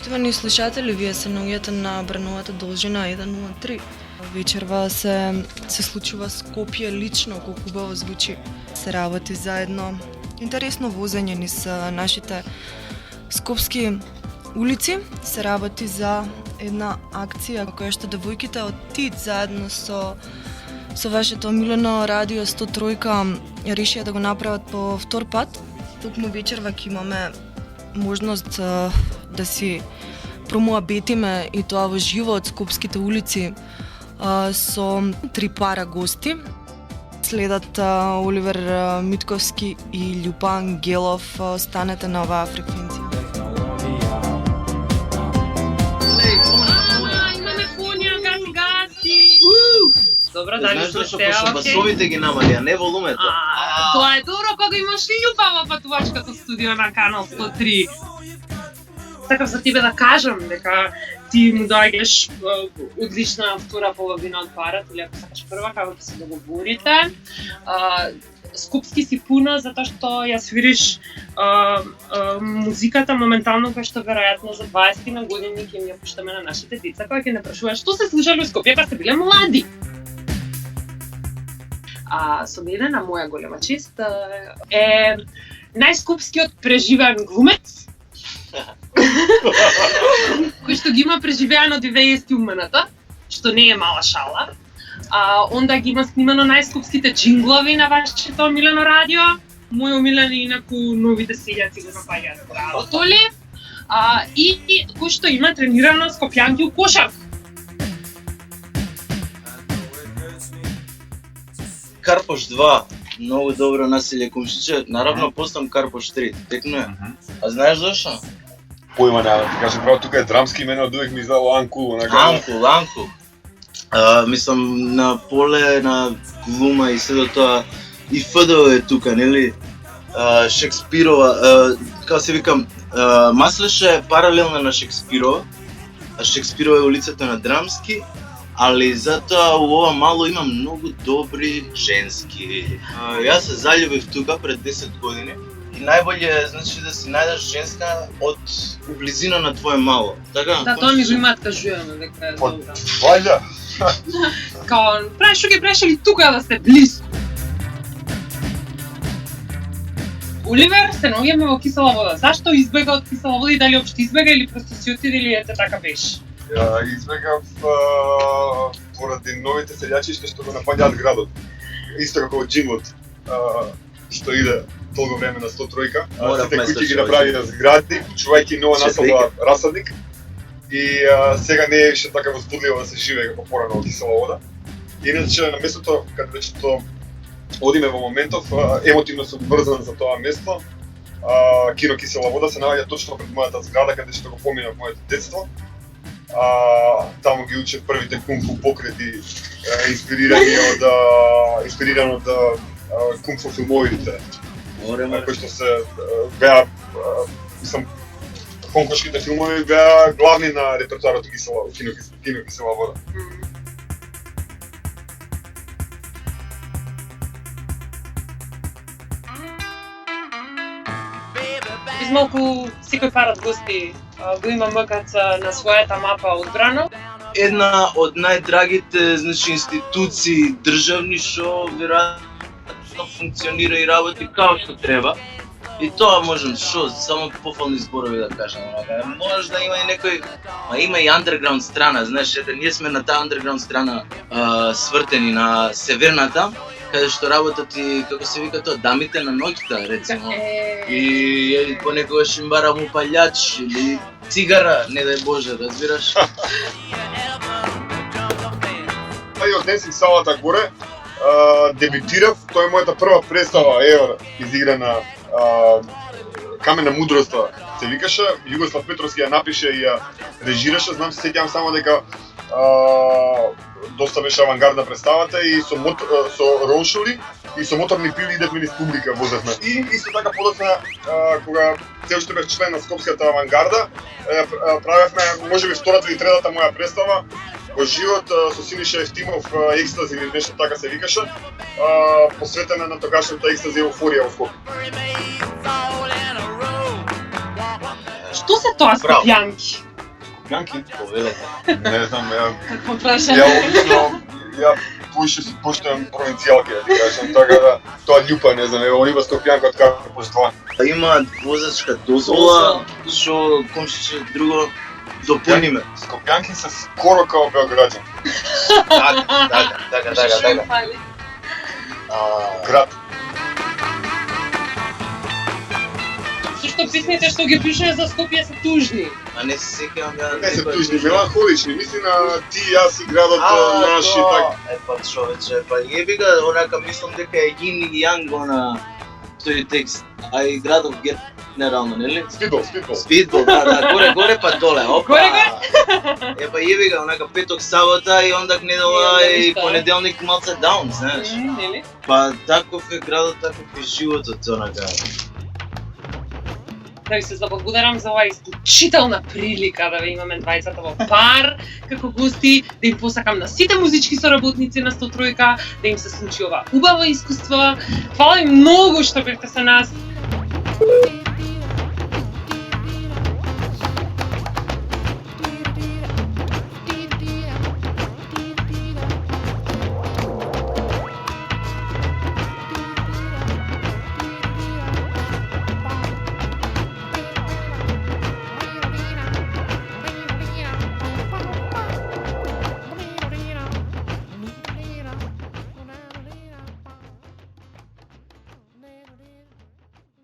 Поштовани слушатели, вие се наоѓате на Брановата должина 103. Вечерва се случува Скопје лично, колку убаво звучи. Се работи заедно. Интересно возење низ нашите скопски улици. Се работи за една акција која што девојките од ТИТ заедно со вашето омилено радио 103 решија да го направат по втор пат. Токму вечерва ќе имаме можност да си промоабетиме и тоа во живо од скопските улици со три пара гости. Следат Оливер Митковски и Љупан Гелов. Останете на оваа фреквенција. Имаме фонија, гаси! Добро, дали знаеш сме зашто се, пошто басовите ги намали, а не волумето. Тоа е добро кога имаш Љупа во патувачкото студио на Канал 103. Сакав за тебе да кажам дека ти му доаѓаш одлична втора половина од парата, или ако сакаш прва, како ќе се договорите. Скопски си пуна затоа што ја свириш музиката моментално, која што веројатно за 20 на години ќе ја пуштаме на нашите деца, кои ќе не прашуваат што се слушали во Скопје кога сте биле млади. Со мене на моја голема чест е најскопскиот преживеан глумец, кој што ги има преживеано 90 умената, што не е мала шала. Онда ги има снимано најскопските джинглови на вашето омилено радио. Мој омилен инаку новите селјаци го напаѓаат браво Толи. И кој што има тренирано скопјанки у кошарка. Карпош 2, многу добро населје комшиче, наравно постам Карпош 3, текно е. А знаеш зашо? Појма нема, ти кажам право, тука е драмски име, од увек ми издало Анку, Анку. Мислам на поле на глума и се тоа и ФДО е тука, нели? Шекспирова, како се викам, Маслеше паралелна на Шекспирова, а Шекспирова е улицата на Драмски, али затоа у ова мало има многу добри женски. Јас се заљубив тука пред 10 години и најболje е значи да си најдеш женска од близина на твое мало. Така? Да, тоа ми го имаат кажувано дека е добра. Вајда! Као, што ги прешали тука да сте близко. Оливер, се наоѓаме во кисела вода. Зашто избега од кисела вода и дали општо избега или просто си отиде или ете така беше? Ја избегав поради новите селјачиште што го напаѓаат градот. Исто како од джинглот, што иде толку време на 103-ка. Сите куќи ги направија згради, чувајќи нова насоба расадник. И сега не е више така возбудливо да се живее како порано во кисела вода. Иначе на местото каде веќе тоа одиме во моментов, емотивно сум врзан за тоа место. Кино Кисела вода се наоѓа точно пред мојата зграда каде што го поминав моето детство. Таму ги учев првите кунг-фу покрети, инспирирано од кунг-фу филмовите, кои што се беа, мислам, хонкошките филмови беа главни на репертуарот кино Кисела вода. Измалку секој парад гости го има МКЦ на својата мапа одбрано. Една од најдрагите институции државни што веројатно функционира и работи како што треба. И тоа можам само пофални зборови да кажам. Може да има и некој, има и андерграунд страна, знаеш, ние сме на таа андерграунд страна свртени на северната, каде што работат и, како се вика тоа, дамите на ноќта, рецимо. И понекогаш им барам упалјач или цигара, не дај Боже, разбираш? И од Денсинг салата горе, дебютирав, тоа е мојата прва представа, изиграна Камена мудроста се викаше, Југослав Петровски ја напише и ја режираше, знам се сеќавам само дека доста беше авангардна представата и со рошули и со моторни пили идевме низ публика возевме. И исто така подоцна кога се уште бев член на Скопската авангарда, правевме можеби втората или третата моја представа во живот со Синиша Ефтимов екстази или нешто така се викаше, посветена на тогашната екстази еуфорија во Скопје. Што се тоа скопјанки? Скопјанки? Повелете. Не знам, ја Какво прашање? обично пуше си пуштам провинцијалки, да ти кажам, така да тоа љупа, не знам, ево има Скопјанка од како поштва. Има возачка дозвола, што комшиче друго допуниме. Скопјанки се скоро као Београѓани. Така. Град. Зашто песните што ги пишеш за Скопје се тужни? А не се сеќавам ја. Не се тужни, меланхолични, мисли на ти, јас и градот наш и така. Па човече, па јеби го, онака мислам дека е Йин и Јанг на тој текст, а и градов генерално, нели? Спидбол. Спидбол, да, горе па доле, опа. Горе. Па јеби го, онака петок, сабота и ондак недела Ја, и ништа. понеделник малце даун, знаеш. Нели? Па таков е градот, таков е животот, онака. Да ви се заблагодарам за оваа исклучителна прилика да ве имаме двајцата во пар како гости, да им посакам на сите музички соработници на 103, да им се случи ова убаво искуство. Фала ви многу што бевте со нас.